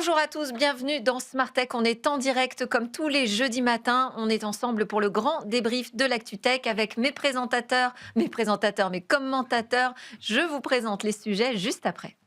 Bonjour à tous, bienvenue dans Smart Tech. On est en direct comme tous les jeudis matins. On est ensemble pour le grand débrief de l'ActuTech avec mes commentateurs. Je vous présente les sujets juste après.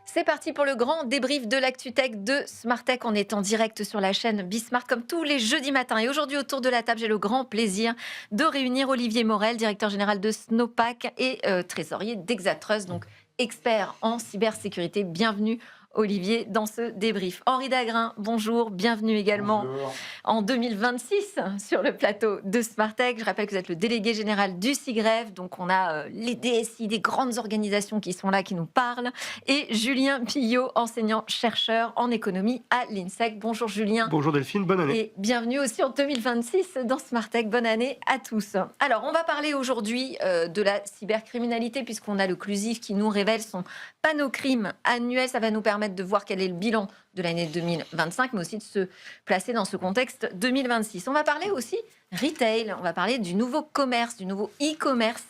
C'est parti pour le grand débrief de l'ActuTech de Smart Tech. On est en direct sur la chaîne Bismart comme tous les jeudis matins. Et aujourd'hui, autour de la table, j'ai le grand plaisir de réunir Olivier Morel, directeur général de Snowpack et trésorier d'Exatrust, donc expert en cybersécurité. Bienvenue Olivier dans ce débrief. Henri Dagrin, bonjour, bienvenue également. Bonjour. En 2026 sur le plateau de Smart Tech. Je rappelle que vous êtes le délégué général du SIGREF, donc on a les DSI des grandes organisations qui sont là, qui nous parlent, et Julien Pillot, enseignant-chercheur en économie à l'INSEC. Bonjour Julien. Bonjour Delphine, bonne année. Et bienvenue aussi en 2026 dans Smart Tech. Bonne année à tous. Alors, on va parler aujourd'hui de la cybercriminalité, puisqu'on a le CLUSIF qui nous révèle son panocrime annuel. Ça va nous permettre de voir quel est le bilan de l'année 2025, mais aussi de se placer dans ce contexte 2026. On va parler aussi retail, on va parler du nouveau commerce, du nouveau e-commerce,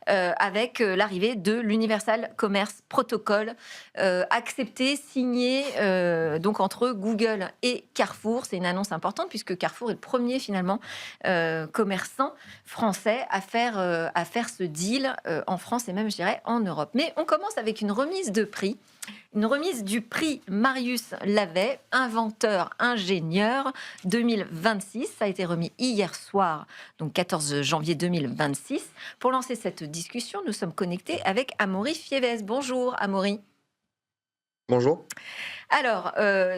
avec l'arrivée de l'Universal Commerce Protocol, accepté, signé donc entre Google et Carrefour. C'est une annonce importante puisque Carrefour est le premier finalement commerçant français à faire ce deal en France et même, je dirais, en Europe. Mais on commence avec une remise de prix. Une remise du prix Marius Lavet, inventeur-ingénieur 2026. Ça a été remis hier soir, donc 14 janvier 2026. Pour lancer cette discussion, nous sommes connectés avec Amaury Fiévez. Bonjour Amaury. Bonjour. Alors,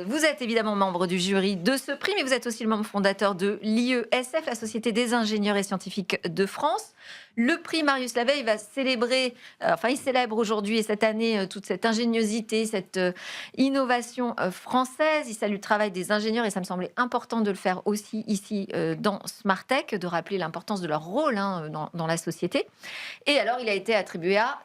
vous êtes évidemment membre du jury de ce prix, mais vous êtes aussi le membre fondateur de l'IESF, la Société des ingénieurs et scientifiques de France. Le prix Marius Lavet, il va célébrer, il célèbre aujourd'hui et cette année toute cette ingéniosité, cette innovation française. Il salue le travail des ingénieurs et ça me semblait important de le faire aussi ici dans Smart Tech, de rappeler l'importance de leur rôle dans la société. Et alors, il a été attribué à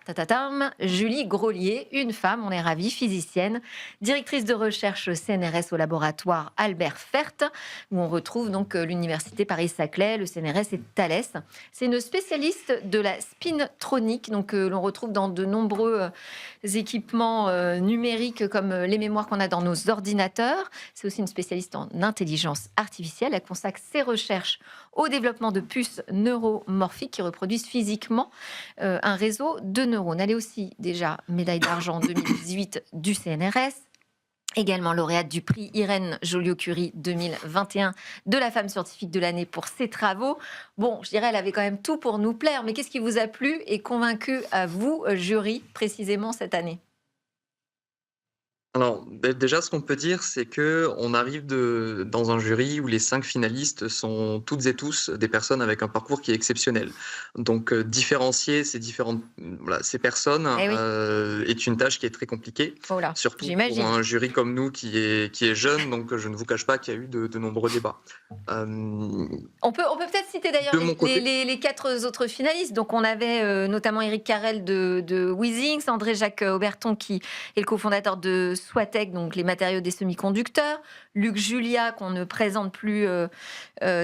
Julie Grolier, une femme, on est ravis, physicienne, directrice de recherche CNRS au laboratoire Albert Fert, où on retrouve donc l'université Paris-Saclay, le CNRS et Thales. C'est une spécialiste de la spintronique, donc l'on retrouve dans de nombreux équipements numériques comme les mémoires qu'on a dans nos ordinateurs. C'est aussi une spécialiste en intelligence artificielle. Elle consacre ses recherches au développement de puces neuromorphiques qui reproduisent physiquement un réseau de neurones. Elle est aussi déjà médaille d'argent en 2018 du CNRS. Également lauréate du prix Irène Joliot-Curie 2021 de la femme scientifique de l'année pour ses travaux. Bon, je dirais, elle avait quand même tout pour nous plaire. Mais qu'est-ce qui vous a plu et convaincu à vous, jury, précisément cette année ? Alors, déjà, ce qu'on peut dire, c'est qu'on arrive dans un jury où les 5 finalistes sont toutes et tous des personnes avec un parcours qui est exceptionnel. Donc, différencier ces personnes est une tâche qui est très compliquée, surtout pour un jury comme nous qui est jeune. Donc, je ne vous cache pas qu'il y a eu de nombreux débats. On peut peut-être citer d'ailleurs les 4 autres finalistes. Donc, on avait notamment Éric Carrel de Weezings, André-Jacques Auberton qui est le cofondateur de Swatech, donc les matériaux des semi-conducteurs, Luc Julia, qu'on ne présente plus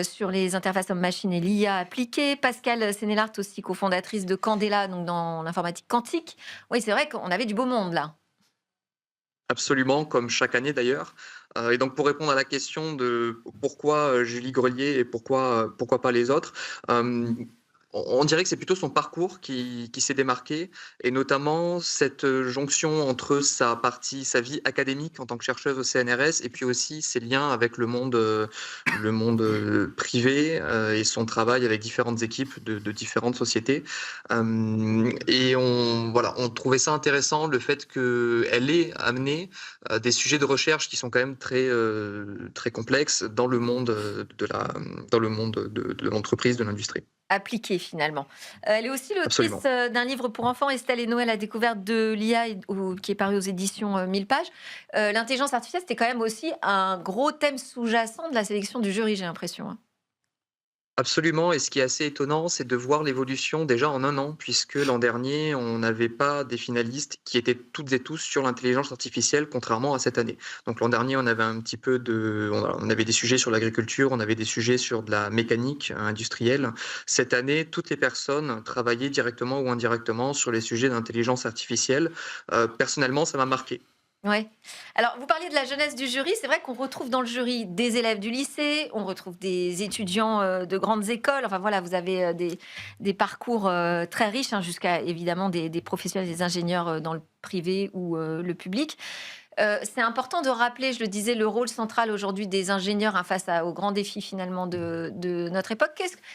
sur les interfaces homme-machine et l'IA appliquée, Pascal Sénélart, aussi cofondatrice de Candela, donc dans l'informatique quantique. Oui, c'est vrai qu'on avait du beau monde là. Absolument, comme chaque année d'ailleurs. Et donc pour répondre à la question de pourquoi Julie Grelier et pourquoi pas les autres, on dirait que c'est plutôt son parcours qui s'est démarqué, et notamment cette jonction entre sa vie académique en tant que chercheuse au CNRS et puis aussi ses liens avec le monde privé et son travail avec différentes équipes de différentes sociétés. Et on trouvait ça intéressant, le fait qu'elle ait amené des sujets de recherche qui sont quand même très complexes dans le monde de l'entreprise, de l'industrie. Appliquée finalement. Elle est aussi l'autrice d'un livre pour enfants, Estelle et Noël, la découverte de l'IA, qui est paru aux éditions 1000 pages. L'intelligence artificielle, c'était quand même aussi un gros thème sous-jacent de la sélection du jury, j'ai l'impression. Absolument, et ce qui est assez étonnant, c'est de voir l'évolution déjà en un an, puisque l'an dernier, on n'avait pas des finalistes qui étaient toutes et tous sur l'intelligence artificielle, contrairement à cette année. Donc l'an dernier, on avait un petit peu on avait des sujets sur l'agriculture, on avait des sujets sur de la mécanique industrielle. Cette année, toutes les personnes travaillaient directement ou indirectement sur les sujets d'intelligence artificielle. Personnellement, ça m'a marqué. Ouais. Alors, vous parliez de la jeunesse du jury. C'est vrai qu'on retrouve dans le jury des élèves du lycée, on retrouve des étudiants de grandes écoles. Enfin voilà, vous avez des parcours très riches, hein, jusqu'à évidemment des professionnels, des ingénieurs dans le privé ou le public. C'est important de rappeler, je le disais, le rôle central aujourd'hui des ingénieurs, hein, aux grands défis finalement de notre époque.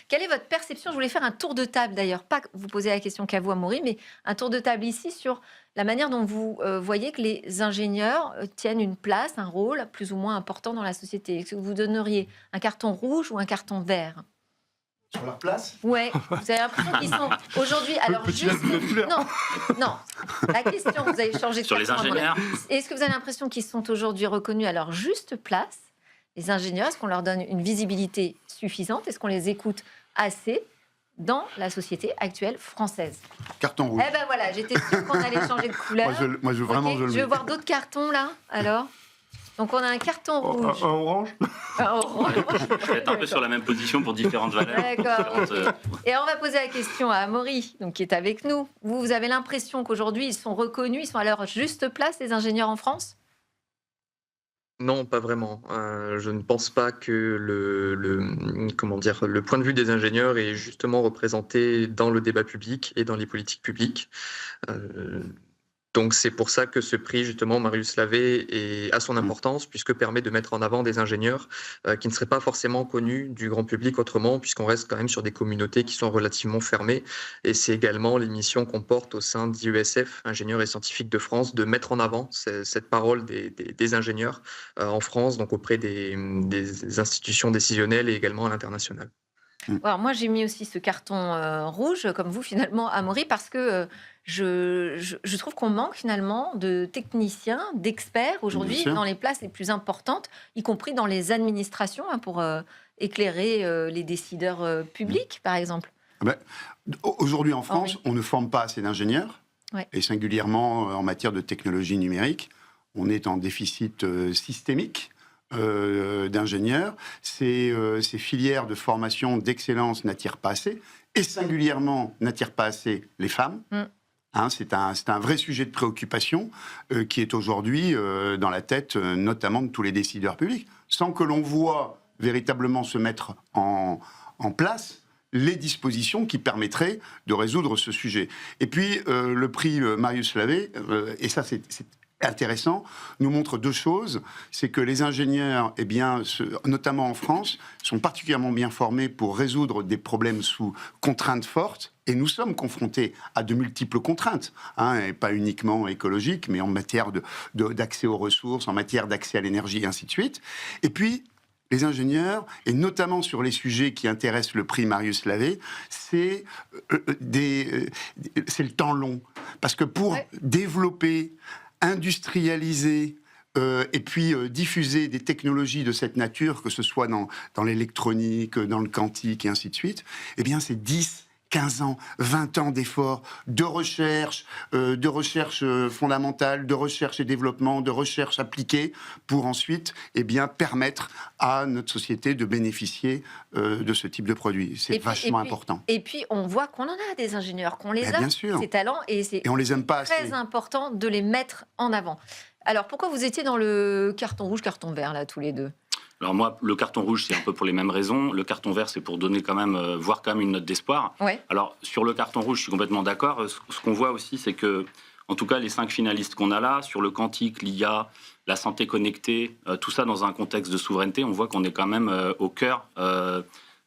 Quelle est votre perception? Je voulais faire un tour de table d'ailleurs, pas vous poser la question qu'à vous, Amaury, mais un tour de table ici sur la manière dont vous voyez que les ingénieurs tiennent une place, un rôle plus ou moins important dans la société. Est-ce que vous donneriez un carton rouge ou un carton vert? Sur leur place? Ouais, vous avez l'impression qu'ils sont aujourd'hui. Alors, Petit lapin de couleur. non, non. La question, vous avez changé de Sur les carton, ingénieurs, est-ce que vous avez l'impression qu'ils sont aujourd'hui reconnus à leur juste place? Les ingénieurs, est-ce qu'on leur donne une visibilité suffisante? Est-ce qu'on les écoute assez dans la société actuelle française? Carton rouge. Eh ben voilà, j'étais sûre qu'on allait changer de couleur. Moi, je vraiment, Ok, je le je mets. veux voir d'autres cartons là, alors. Donc on a un carton rouge. Un orange? Un orange. je vais être un peu sur la même position pour différentes valeurs. D'accord. différentes, Et on va poser la question à Amaury, donc qui est avec nous. Vous avez l'impression qu'aujourd'hui ils sont reconnus, ils sont à leur juste place, les ingénieurs en France? Non, pas vraiment. Je ne pense pas que comment dire, le point de vue des ingénieurs est justement représenté dans le débat public et dans les politiques publiques. Euh, donc c'est pour ça que ce prix, justement, Marius Lavé, a son importance, puisque permet de mettre en avant des ingénieurs qui ne seraient pas forcément connus du grand public autrement, puisqu'on reste quand même sur des communautés qui sont relativement fermées. Et c'est également l'émission qu'on porte au sein d'IESF, Ingénieurs et Scientifiques de France, de mettre en avant cette parole des ingénieurs en France, donc auprès des institutions décisionnelles et également à l'international. Alors moi j'ai mis aussi ce carton rouge, comme vous finalement, Amaury, parce que je trouve qu'on manque finalement de techniciens, d'experts aujourd'hui Bien sûr. dans les places les plus importantes, y compris dans les administrations, hein, pour éclairer les décideurs publics, par exemple. Ah ben, aujourd'hui en Ah France, oui. on ne forme pas assez d'ingénieurs, Ouais. et singulièrement en matière de technologie numérique. On est en déficit systémique d'ingénieurs. Ces filières de formation d'excellence n'attirent pas assez, et singulièrement n'attirent pas assez les femmes. Mm. Hein, c'est un vrai sujet de préoccupation qui est aujourd'hui dans la tête notamment de tous les décideurs publics, sans que l'on voit véritablement se mettre en place les dispositions qui permettraient de résoudre ce sujet. Et puis, le prix Marius Lavé, et ça c'est intéressant, nous montre deux choses. C'est que les ingénieurs, eh bien, notamment en France, sont particulièrement bien formés pour résoudre des problèmes sous contraintes fortes. Et nous sommes confrontés à de multiples contraintes, hein, et pas uniquement écologiques, mais en matière d'accès aux ressources, en matière d'accès à l'énergie, et ainsi de suite. Et puis, les ingénieurs, et notamment sur les sujets qui intéressent le prix Marius Lavé, c'est le temps long. Parce que pour développer, industrialiser et puis diffuser des technologies de cette nature, que ce soit dans l'électronique, dans le quantique et ainsi de suite, eh bien c'est 10, 15 ans, 20 ans d'efforts, de recherche fondamentale, de recherche et développement, de recherche appliquée, pour ensuite permettre à notre société de bénéficier de ce type de produit. C'est vachement important. Et puis, on voit qu'on en a des ingénieurs, qu'on les Mais a, bien sûr. ces talents, et c'est Et on les aime pas très assez. important de les mettre en avant. Alors, pourquoi vous étiez dans le carton rouge, carton vert, là, tous les deux? Alors moi, le carton rouge, c'est un peu pour les mêmes raisons. Le carton vert, c'est pour donner quand même, voir quand même une note d'espoir. Ouais. Alors, sur le carton rouge, je suis complètement d'accord. Ce qu'on voit aussi, c'est que, en tout cas, les 5 finalistes qu'on a là, sur le quantique, l'IA, la santé connectée, tout ça dans un contexte de souveraineté, on voit qu'on est quand même au cœur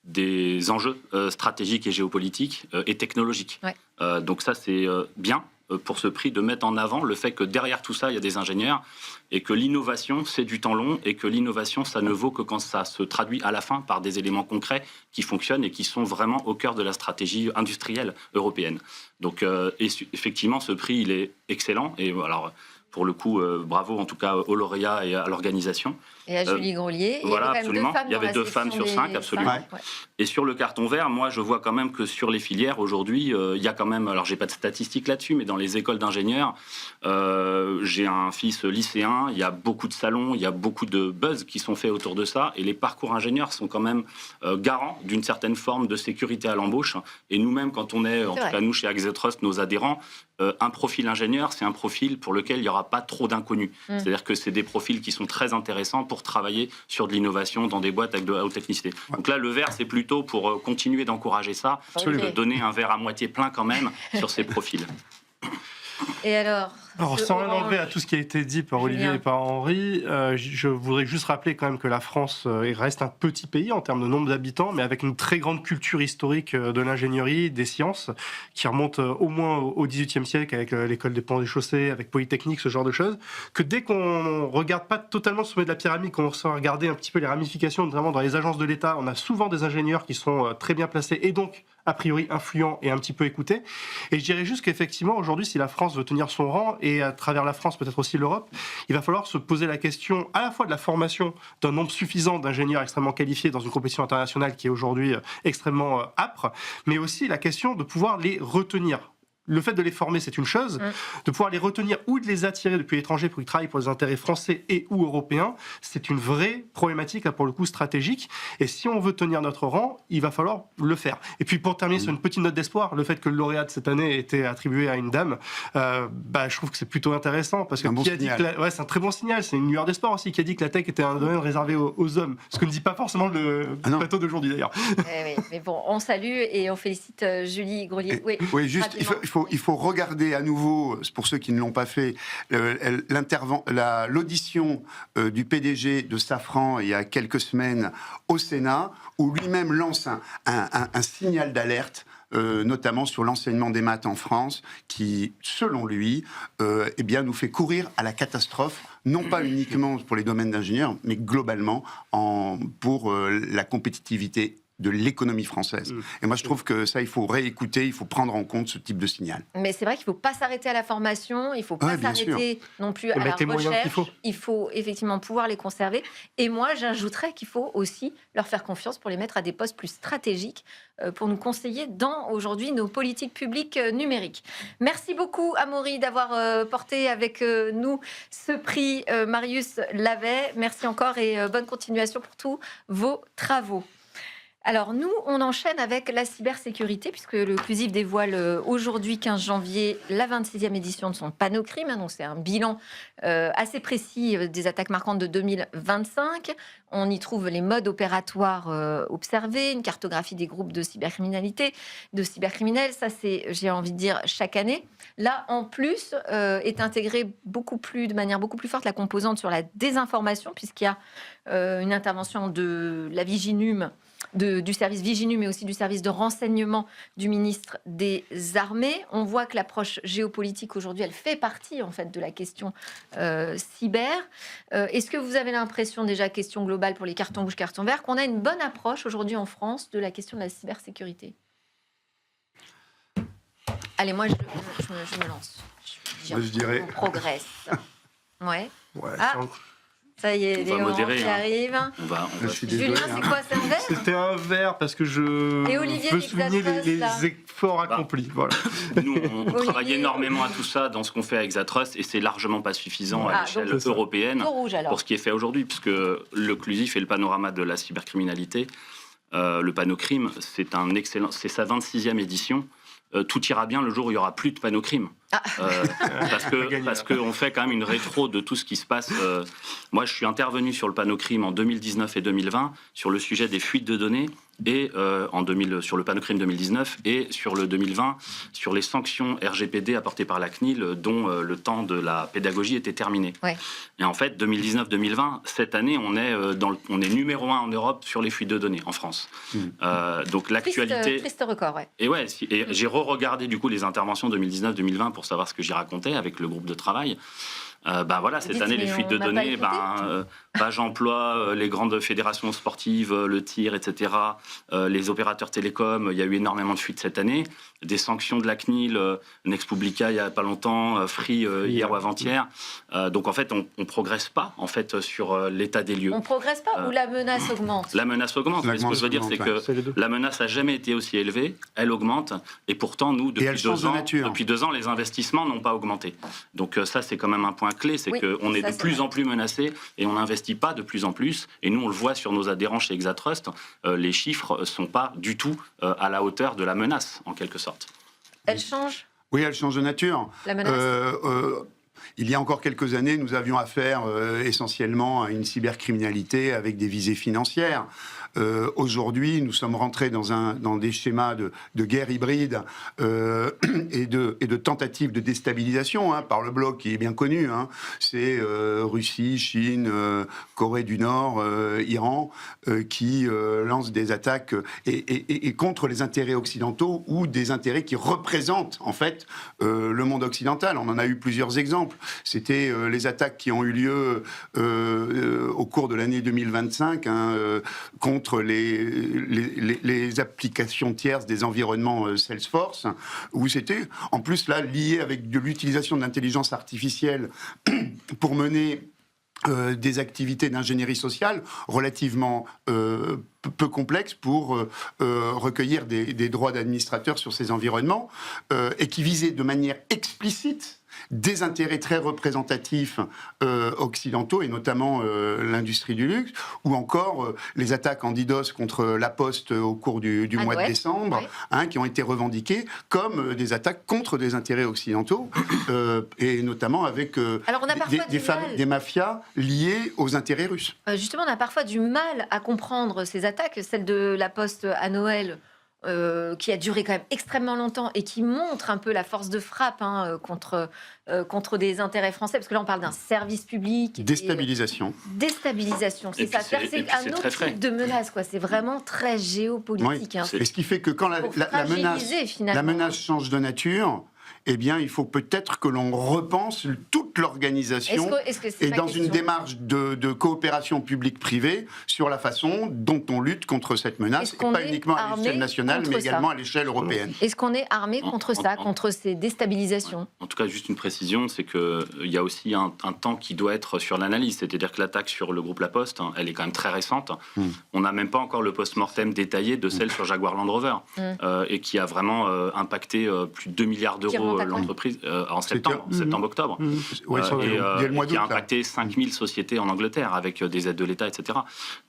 des enjeux stratégiques et géopolitiques et technologiques. Ouais. Donc ça, c'est bien pour ce prix de mettre en avant le fait que derrière tout ça, il y a des ingénieurs et que l'innovation, c'est du temps long et que l'innovation, ça ne vaut que quand ça se traduit à la fin par des éléments concrets qui fonctionnent et qui sont vraiment au cœur de la stratégie industrielle européenne. Donc effectivement, ce prix, il est excellent et alors pour le coup, bravo en tout cas aux lauréats et à l'organisation. Et à Julie Grelier, voilà, il y avait quand même absolument. deux femmes Il y avait 2 femmes sur 5, absolument. Ouais. Et sur le carton vert, moi, je vois quand même que sur les filières, aujourd'hui, il y a quand même... Alors, j'ai pas de statistiques là-dessus, mais dans les écoles d'ingénieurs, j'ai un fils lycéen, il y a beaucoup de salons, il y a beaucoup de buzz qui sont faits autour de ça, et les parcours ingénieurs sont quand même garants d'une certaine forme de sécurité à l'embauche. Et nous-mêmes, quand on est, en tout cas nous, chez Exetrust, nos adhérents, un profil ingénieur, c'est un profil pour lequel il n'y aura pas trop d'inconnus. C'est-à-dire que c'est des profils qui sont très intéressants pour travailler sur de l'innovation dans des boîtes avec de la haute technicité. Donc là, le vert, c'est plutôt pour continuer d'encourager ça, de donner un verre à moitié plein quand même sur ces profils. Et alors, sans rien enlever à tout ce qui a été dit par Olivier et par Henri, je voudrais juste rappeler quand même que la France reste un petit pays en termes de nombre d'habitants, mais avec une très grande culture historique de l'ingénierie, des sciences, qui remonte au moins au XVIIIe siècle avec l'école des ponts et des chaussées, avec Polytechnique, ce genre de choses, que dès qu'on regarde pas totalement le sommet de la pyramide, qu'on va regarder un petit peu les ramifications, notamment dans les agences de l'État, on a souvent des ingénieurs qui sont très bien placés et donc a priori influents et un petit peu écoutés. Et je dirais juste qu'effectivement, aujourd'hui, si la France veut tenir son rang, et à travers la France, peut-être aussi l'Europe, il va falloir se poser la question à la fois de la formation d'un nombre suffisant d'ingénieurs extrêmement qualifiés dans une compétition internationale qui est aujourd'hui extrêmement âpre, mais aussi la question de pouvoir les retenir. Le fait de les former, c'est une chose. De pouvoir les retenir ou de les attirer depuis l'étranger pour qu'ils travaillent pour les intérêts français et ou européens, c'est une vraie problématique, là, pour le coup, stratégique. Et si on veut tenir notre rang, il va falloir le faire. Et puis, pour terminer sur une petite note d'espoir, le fait que le lauréat de cette année ait été attribué à une dame, je trouve que c'est plutôt intéressant. Parce que c'est un très bon signal. C'est une lueur d'espoir aussi qui a dit que la tech était un domaine réservé aux hommes. Ce que ne dit pas forcément le plateau d'aujourd'hui, d'ailleurs. Oui, mais bon, on salue et on félicite Julie Grelier. Oui, juste, il faut regarder à nouveau, pour ceux qui ne l'ont pas fait, l'audition du PDG de Safran il y a quelques semaines au Sénat, où lui-même lance un signal d'alerte, notamment sur l'enseignement des maths en France, qui, selon lui, nous fait courir à la catastrophe, non pas uniquement pour les domaines d'ingénieurs, mais globalement pour la compétitivité de l'économie française. Et moi, je trouve que ça, il faut réécouter, il faut prendre en compte ce type de signal. Mais c'est vrai qu'il ne faut pas s'arrêter à la formation, il ne faut pas s'arrêter non plus à la recherche. Il faut effectivement pouvoir les conserver. Et moi, j'ajouterais qu'il faut aussi leur faire confiance pour les mettre à des postes plus stratégiques pour nous conseiller dans, aujourd'hui, nos politiques publiques numériques. Merci beaucoup, Amaury, d'avoir porté avec nous ce prix Marius Lavet. Merci encore et bonne continuation pour tous vos travaux. Alors nous, on enchaîne avec la cybersécurité, puisque le CLUSIF dévoile aujourd'hui, 15 janvier, la 26e édition de son Panocrime. Donc c'est un bilan assez précis des attaques marquantes de 2025. On y trouve les modes opératoires observés, une cartographie des groupes de cybercriminalité, de cybercriminels. Ça, c'est, j'ai envie de dire, chaque année. Là, en plus, est intégrée de manière beaucoup plus forte la composante sur la désinformation, puisqu'il y a une intervention de la Viginum, du service Viginum, mais aussi du service de renseignement du ministre des Armées. On voit que l'approche géopolitique aujourd'hui, elle fait partie en fait de la question cyber. Est-ce que vous avez l'impression, déjà question globale pour les cartons rouges, cartons verts, qu'on a une bonne approche aujourd'hui en France de la question de la cybersécurité? Allez, moi je me lance. Je dirais. On progresse. Ouais. Ça y est, Léon qui arrive. Je suis désolé. Julien, c'est quoi, c'est un verre? C'était un verre parce que je veux souligner les efforts accomplis. Voilà. Nous, on travaille énormément à tout ça dans ce qu'on fait avec Exatrust et c'est largement pas suffisant à l'échelle européenne pour ce qui est fait aujourd'hui, puisque le CLUSIF et le panorama de la cybercriminalité, le Panocrime, c'est sa 26e édition. Tout ira bien le jour où il n'y aura plus de Panocrime. Parce qu'on fait quand même une rétro de tout ce qui se passe. Moi, je suis intervenu sur le Panocrime en 2019 et 2020 sur le sujet des fuites de données et sur le Panocrime 2019 et sur le 2020 sur les sanctions RGPD apportées par la CNIL dont le temps de la pédagogie était terminé. Ouais. Et en fait, 2019-2020, cette année, on est numéro 1 en Europe sur les fuites de données en France. Donc l'actualité... Triste record, ouais. Et j'ai re-regardé du coup les interventions 2019-2020 pour savoir ce que j'y racontais avec le groupe de travail. Voilà, cette année, les fuites de données, Page Emploi, les grandes fédérations sportives, le tir, etc., les opérateurs télécoms, il y a eu énormément de fuites cette année. Des sanctions de la CNIL, Next Publica il n'y a pas longtemps, Free hier ou avant-hier. Donc en fait, on ne progresse pas en fait, sur l'état des lieux. On ne progresse pas ou la menace augmente? La menace augmente. Mais ce que je veux dire, c'est que la menace n'a jamais été aussi élevée, elle augmente. Et pourtant, nous, depuis 2 ans, les investissements n'ont pas augmenté. Donc ça, c'est quand même un point clé, c'est qu'on est de plus en plus menacé et on n'investit pas de plus en plus. Et nous, on le voit sur nos adhérents chez Exatrust, les chiffres ne sont pas du tout à la hauteur de la menace, en quelque sorte. Elle change? Oui, elle change de nature. La menace il y a encore quelques années, nous avions affaire essentiellement à une cybercriminalité avec des visées financières. Aujourd'hui, nous sommes rentrés dans des schémas de guerre hybride et de tentatives de déstabilisation par le bloc qui est bien connu. C'est Russie, Chine, Corée du Nord, Iran qui lancent des attaques et contre les intérêts occidentaux ou des intérêts qui représentent en fait le monde occidental. On en a eu plusieurs exemples. C'était les attaques qui ont eu lieu au cours de l'année 2025 contre les applications tierces des environnements Salesforce, où c'était en plus là lié avec de l'utilisation de l'intelligence artificielle pour mener des activités d'ingénierie sociale relativement peu complexes pour recueillir des droits d'administrateurs sur ces environnements et qui visaient de manière explicite des intérêts très représentatifs occidentaux, et notamment l'industrie du luxe, ou encore les attaques en DDoS contre La Poste au cours du mois de décembre, qui ont été revendiquées comme des attaques contre des intérêts occidentaux, et notamment avec des mafias liées aux intérêts russes. Justement, on a parfois du mal à comprendre ces attaques, celle de La Poste à Noël, qui a duré quand même extrêmement longtemps et qui montre un peu la force de frappe contre des intérêts français, parce que là on parle d'un service public. Déstabilisation. Déstabilisation, c'est ça. C'est un autre type de menace, quoi. C'est vraiment très géopolitique. Oui. Et ce qui fait que quand la menace change de nature, eh bien, il faut peut-être que l'on repense toute l'organisation et dans une démarche de coopération publique-privée sur la façon dont on lutte contre cette menace, et pas uniquement à l'échelle nationale, mais également à l'échelle européenne. Est-ce qu'on est armé contre ça, contre ces déstabilisations? En tout cas, juste une précision, c'est qu'il y a aussi un temps qui doit être sur l'analyse, c'est-à-dire que l'attaque sur le groupe La Poste, elle est quand même très récente. On n'a même pas encore le post-mortem détaillé de celle sur Jaguar Land Rover, et qui a vraiment impacté plus de 2 milliards d'euros l'entreprise en septembre-octobre, et qui a impacté 5000 sociétés en Angleterre avec des aides de l'État, etc.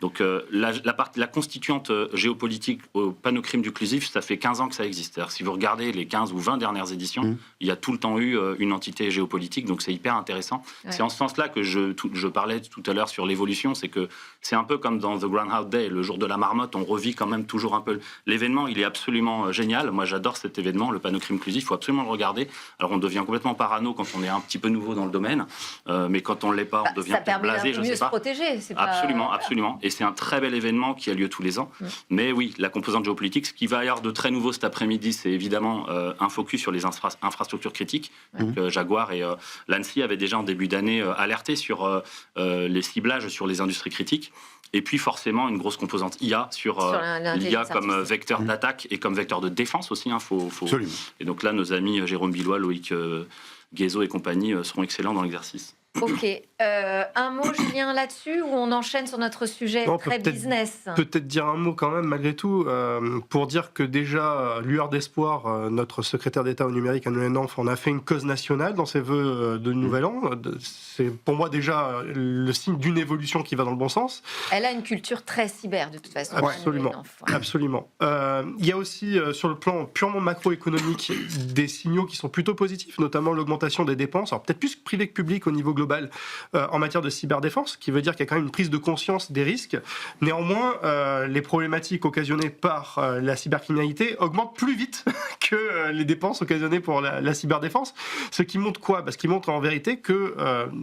Donc la constituante géopolitique au panneau crime inclusif, ça fait 15 ans que ça existe. C'est-à-dire, si vous regardez les 15 ou 20 dernières éditions, il y a tout le temps eu une entité géopolitique, donc c'est hyper intéressant. Ouais. C'est en ce sens-là que je parlais tout à l'heure sur l'évolution, c'est que c'est un peu comme dans The Groundhog Day, le jour de la marmotte, on revit quand même toujours un peu. L'événement, il est absolument génial. Moi, j'adore cet événement, le panneau crime inclusif, il faut absolument le regarder. Alors on devient complètement parano quand on est un petit peu nouveau dans le domaine, mais quand on ne l'est pas, on devient blasé, je ne sais pas. Ça permet de mieux se protéger. Absolument, absolument. Et c'est un très bel événement qui a lieu tous les ans. Mais oui, la composante géopolitique, ce qui va y avoir de très nouveau cet après-midi, c'est évidemment un focus sur les infrastructures critiques. Donc, Jaguar et l'ANSSI avaient déjà en début d'année alerté sur les ciblages sur les industries critiques. Et puis forcément une grosse composante IA sur l'IA comme vecteur d'attaque et comme vecteur de défense aussi. Et donc là, nos amis Jérôme Billois, Loïc Guézo et compagnie seront excellents dans l'exercice. Ok. Un mot, Julien, là-dessus, ou on enchaîne sur notre sujet très business? Peut-être dire un mot quand même, malgré tout, pour dire que déjà, lueur d'espoir, notre secrétaire d'État au numérique, Anne Henanff, en a fait une cause nationale dans ses vœux de Nouvel An. C'est pour moi déjà le signe d'une évolution qui va dans le bon sens. Elle a une culture très cyber, de toute façon. Absolument. Absolument. Il y a aussi, sur le plan purement macroéconomique, des signaux qui sont plutôt positifs, notamment l'augmentation des dépenses, alors peut-être plus privé que public au niveau global, en matière de cyberdéfense, qui veut dire qu'il y a quand même une prise de conscience des risques. Néanmoins, les problématiques occasionnées par la cybercriminalité augmentent plus vite que les dépenses occasionnées pour la cyberdéfense. Ce qui montre quoi ? Ce qui montre en vérité que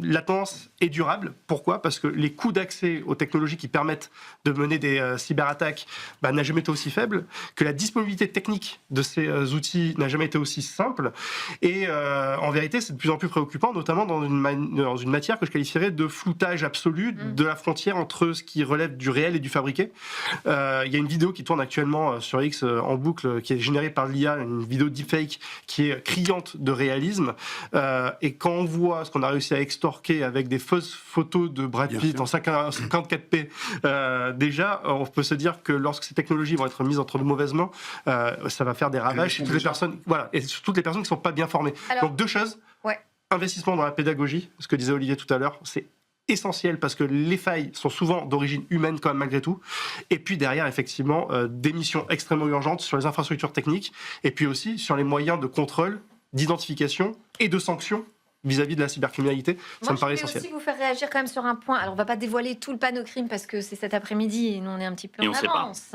la tendance est durable. Pourquoi ? Parce que les coûts d'accès aux technologies qui permettent de mener des cyberattaques n'a jamais été aussi faible, que la disponibilité technique de ces outils n'a jamais été aussi simple. Et en vérité, c'est de plus en plus préoccupant, notamment dans dans une matière que je qualifierais de floutage absolu de la frontière entre ce qui relève du réel et du fabriqué. Il y a une vidéo qui tourne actuellement sur X en boucle, qui est générée par l'IA, une vidéo deepfake qui est criante de réalisme. Et quand on voit ce qu'on a réussi à extorquer avec des fausses photos de Brad Pitt en 54p, déjà, on peut se dire que lorsque ces technologies vont être mises entre de mauvaises mains, ça va faire des ravages chez toutes les personnes, voilà, et sur toutes les personnes qui ne sont pas bien formées. Alors, donc deux choses. Ouais. Investissement dans la pédagogie, ce que disait Olivier tout à l'heure, c'est essentiel parce que les failles sont souvent d'origine humaine quand même malgré tout. Et puis derrière, effectivement, des missions extrêmement urgentes sur les infrastructures techniques et puis aussi sur les moyens de contrôle, d'identification et de sanction vis-à-vis de la cybercriminalité. Ça me paraît essentiel. Je vais aussi vous faire réagir quand même sur un point. Alors, on ne va pas dévoiler tout le panneau crime parce que c'est cet après-midi et nous, on est un petit peu en avance.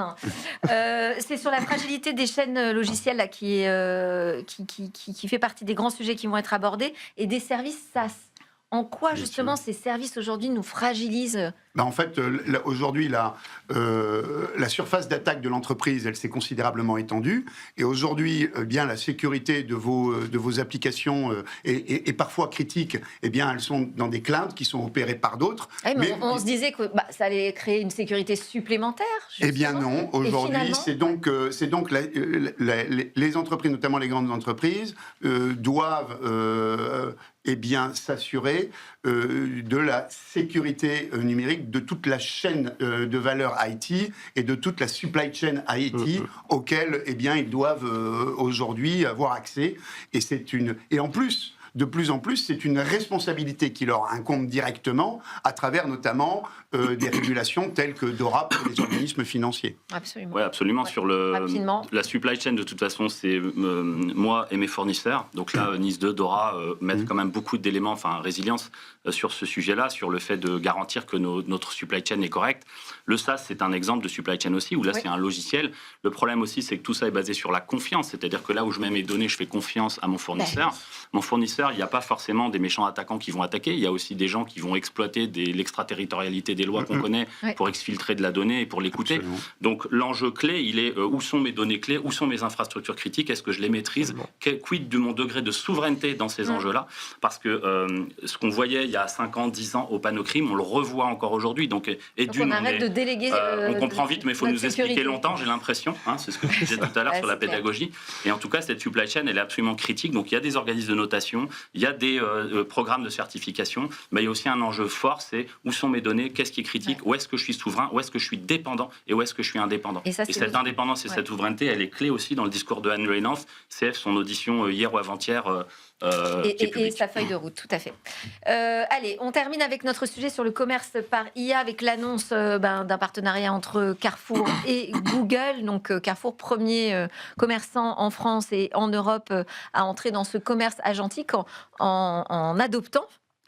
C'est sur la fragilité des chaînes logicielles là, qui fait partie des grands sujets qui vont être abordés et des services SaaS. En quoi, justement, ces services aujourd'hui nous fragilisent ? En fait, aujourd'hui, la surface d'attaque de l'entreprise, elle s'est considérablement étendue. Et aujourd'hui, bien la sécurité de vos applications est parfois critique. Eh bien, elles sont dans des clouds qui sont opérés par d'autres. Mais on se disait que ça allait créer une sécurité supplémentaire. Justement. Eh bien non. Aujourd'hui, c'est donc les entreprises, notamment les grandes entreprises, doivent s'assurer de la sécurité numérique de toute la chaîne de valeur IT et de toute la supply chain IT auxquelles ils doivent aujourd'hui avoir accès. Et en plus, de plus en plus, c'est une responsabilité qui leur incombe directement à travers notamment des régulations telles que DORA pour les organismes financiers. Absolument. Oui, absolument. Ouais. Sur la supply chain, de toute façon, c'est moi et mes fournisseurs. Donc là, NIS 2, DORA mettent quand même beaucoup d'éléments, résilience sur ce sujet-là, sur le fait de garantir que notre supply chain est correcte. Le SaaS, c'est un exemple de supply chain aussi, où là, c'est un logiciel. Le problème aussi, c'est que tout ça est basé sur la confiance. C'est-à-dire que là où je mets mes données, je fais confiance à mon fournisseur. Mon fournisseur, il n'y a pas forcément des méchants attaquants qui vont attaquer. Il y a aussi des gens qui vont exploiter l'extraterritorialité des lois qu'on connaît pour exfiltrer de la donnée et pour l'écouter. Absolument. Donc l'enjeu clé, il est où sont mes données clés, où sont mes infrastructures critiques, est-ce que je les maîtrise, quid de mon degré de souveraineté dans ces enjeux-là, parce que ce qu'on voyait il y a 5 ans, 10 ans au panneau crime, on le revoit encore aujourd'hui. Donc on arrête de déléguer. On comprend vite, mais il faut nous expliquer longtemps, j'ai l'impression. C'est ce que je disais tout à l'heure sur la pédagogie. Et en tout cas, cette supply chain, elle est absolument critique. Donc il y a des organismes de notation, il y a des programmes de certification, mais il y a aussi un enjeu fort, c'est où sont mes données, qu'est-ce qui est critique, où est-ce que je suis souverain, où est-ce que je suis dépendant et où est-ce que je suis indépendant. Et cette indépendance et cette souveraineté, elle est clé aussi dans le discours de Anne Reynolds, CF, son audition hier ou avant-hier. Et sa feuille de route, tout à fait. Allez, on termine avec notre sujet sur le commerce par IA, avec l'annonce d'un partenariat entre Carrefour et Google. Donc Carrefour, premier commerçant en France et en Europe à entrer dans ce commerce agentique en adoptant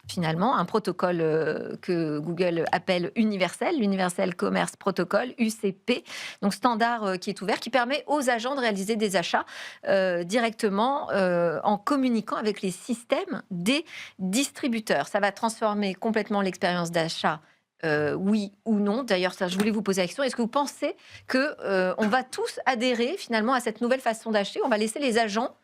finalement un protocole que Google appelle universel, l'Universal Commerce Protocol, UCP, donc standard qui est ouvert, qui permet aux agents de réaliser des achats directement en communiquant avec les systèmes des distributeurs. Ça va transformer complètement l'expérience d'achat. Oui ou non. D'ailleurs, je voulais vous poser la question. Est-ce que vous pensez qu'on va tous adhérer finalement à cette nouvelle façon d'acheter ? On va laisser les agents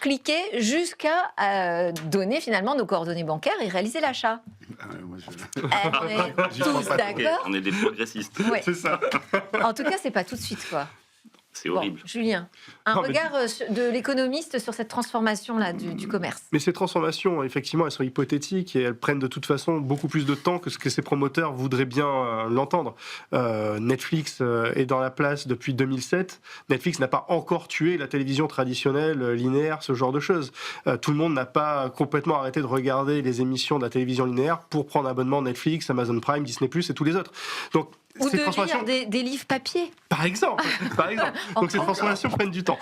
cliquer jusqu'à donner finalement nos coordonnées bancaires et réaliser l'achat. On est tous d'accord. On est des progressistes. Ouais. C'est ça. En tout cas, c'est pas tout de suite, quoi. C'est horrible. Julien, regard de l'économiste sur cette transformation-là du commerce. Mais ces transformations, effectivement, elles sont hypothétiques et elles prennent de toute façon beaucoup plus de temps que ce que ces promoteurs voudraient bien l'entendre. Netflix est dans la place depuis 2007. Netflix n'a pas encore tué la télévision traditionnelle, linéaire, ce genre de choses. Tout le monde n'a pas complètement arrêté de regarder les émissions de la télévision linéaire pour prendre un abonnement Netflix, Amazon Prime, Disney+, et tous les autres. Donc, ou de lire des livres papier. Par exemple. Donc ces transformations prennent du temps.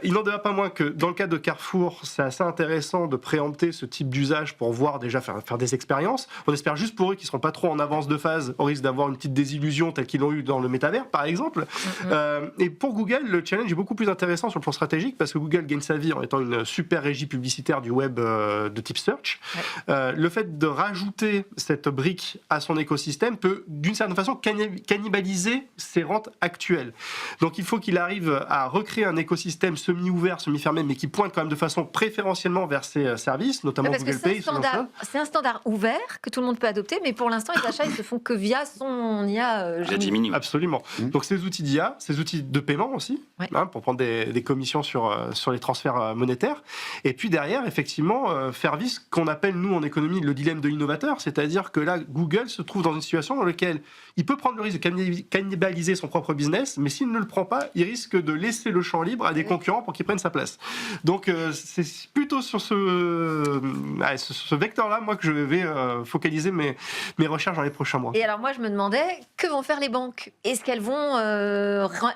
Il n'en demeure pas moins que dans le cas de Carrefour, c'est assez intéressant de préempter ce type d'usage pour voir déjà faire des expériences. On espère juste pour eux qu'ils ne seront pas trop en avance de phase, au risque d'avoir une petite désillusion telle qu'ils l'ont eu dans le métavers, par exemple. Et pour Google, le challenge est beaucoup plus intéressant sur le plan stratégique parce que Google gagne sa vie en étant une super régie publicitaire du web de type search. Le fait de rajouter cette brique à son écosystème peut, d'une certaine façon, cannibaliser ses rentes actuelles. Donc il faut qu'il arrive à recréer un écosystème semi-ouvert, semi-fermé, mais qui pointe quand même de façon préférentiellement vers ses services, notamment Parce que Google Pay. c'est un standard ouvert que tout le monde peut adopter, mais pour l'instant, les achats, ils se font que via son IA. Via Gemini. Absolument. Donc ces outils d'IA, ces outils de paiement aussi, Ouais. pour prendre des commissions sur les transferts monétaires. Et puis derrière, effectivement, faire vivre ce qu'on appelle, nous, en économie, le dilemme de l'innovateur, c'est-à-dire que là, Google se trouve dans une situation dans laquelle il peut prendre le risque de cannibaliser son propre business, mais s'il ne le prend pas, il risque de laisser le champ libre à des concurrents pour qu'ils prennent sa place. Donc c'est plutôt sur ce vecteur-là, moi, que je vais focaliser mes recherches dans les prochains mois. Et alors moi, je me demandais, que vont faire les banques? Est-ce qu'elles vont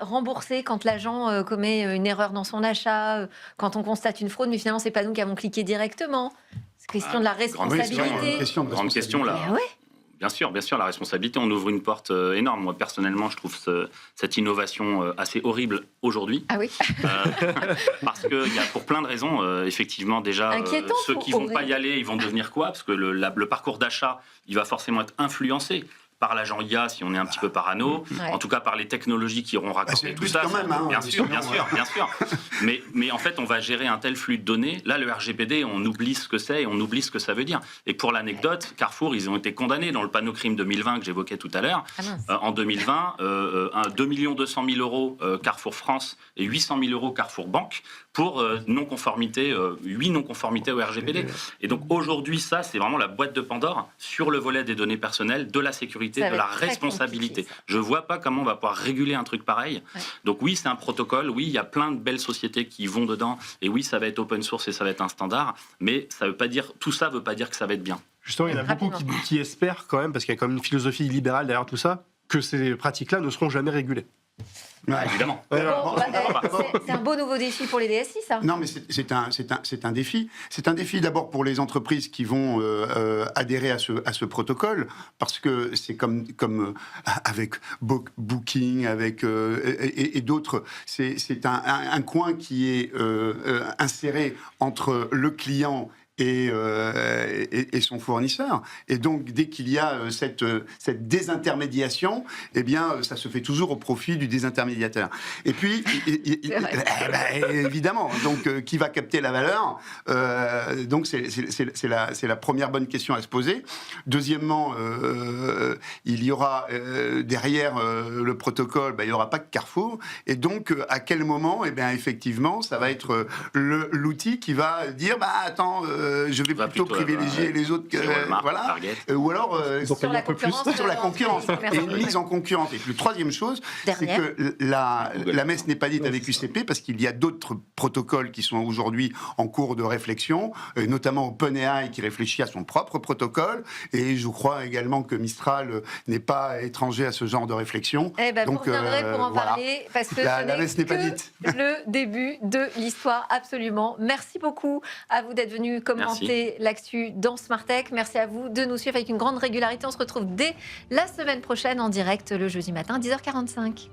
rembourser quand l'agent commet une erreur dans son achat, quand on constate une fraude, mais finalement, c'est pas nous qui avons cliqué directement? C'est question de la responsabilité. Grande question là. Mais ouais. Bien sûr, la responsabilité, on ouvre une porte énorme. Moi, personnellement, je trouve cette innovation assez horrible aujourd'hui. Ah oui. Parce qu'il y a pour plein de raisons, effectivement, déjà, Inquiétant, ceux qui ne vont pas y aller, ils vont devenir quoi? Parce que le parcours d'achat, il va forcément être influencé par l'agent IA, si on est un petit peu parano, Ouais. en tout cas par les technologies qui auront raccordé tout ça. Quand même, hein, bien sûr. Mais en fait, on va gérer un tel flux de données. Là, le RGPD, on oublie ce que c'est et on oublie ce que ça veut dire. Et pour l'anecdote, Carrefour, ils ont été condamnés dans le panneau crime 2020 que j'évoquais tout à l'heure. Ah mince. En 2020, 2 200 000 euros Carrefour France et 800 000 euros Carrefour Banque pour non-conformité, 8 non-conformités au RGPD. Et donc aujourd'hui, ça, c'est vraiment la boîte de Pandore sur le volet des données personnelles, de la sécurité, Ça va de la être très responsabilité. compliqué, ça. Je vois pas comment on va pouvoir réguler un truc pareil. Ouais. Donc oui, c'est un protocole. Oui, il y a plein de belles sociétés qui vont dedans. Et oui, ça va être open source et ça va être un standard. Mais ça veut pas dire, tout ça veut pas dire que ça va être bien. Justement, il y en a beaucoup qui espèrent quand même, parce qu'il y a quand même une philosophie libérale derrière tout ça, que ces pratiques-là ne seront jamais régulées. Évidemment. Bon, c'est un beau nouveau défi pour les DSI, ça. Non, mais c'est un défi. C'est un défi d'abord pour les entreprises qui vont adhérer à ce protocole, parce que c'est comme avec Booking, avec et d'autres. C'est un coin qui est inséré entre le client et son fournisseur. Et donc, dès qu'il y a cette désintermédiation, eh bien, ça se fait toujours au profit du désintermédiateur. Et puis, évidemment, donc, qui va capter la valeur? Donc, c'est la première bonne question à se poser. Deuxièmement, il y aura derrière le protocole, il n'y aura pas que Carrefour. Et donc, à quel moment, eh bien, effectivement, ça va être l'outil qui va dire, attends, je vais plutôt privilégier les autres que voilà, ou alors sur la concurrence, sur la concurrence et une mise en concurrence. Et puis, troisième chose, c'est que la messe n'est pas dite avec UCP, parce qu'il y a d'autres protocoles qui sont aujourd'hui en cours de réflexion, notamment OpenAI qui réfléchit à son propre protocole, et je crois également que Mistral n'est pas étranger à ce genre de réflexion. Eh ben, donc vous reviendrez pour en parler, parce que la ce messe n'est pas que dite. le début de l'histoire, absolument. Merci beaucoup à vous d'être venus commenter l'actu dans Smart Tech. Merci à vous de nous suivre avec une grande régularité. On se retrouve dès la semaine prochaine en direct le jeudi matin, 10h45.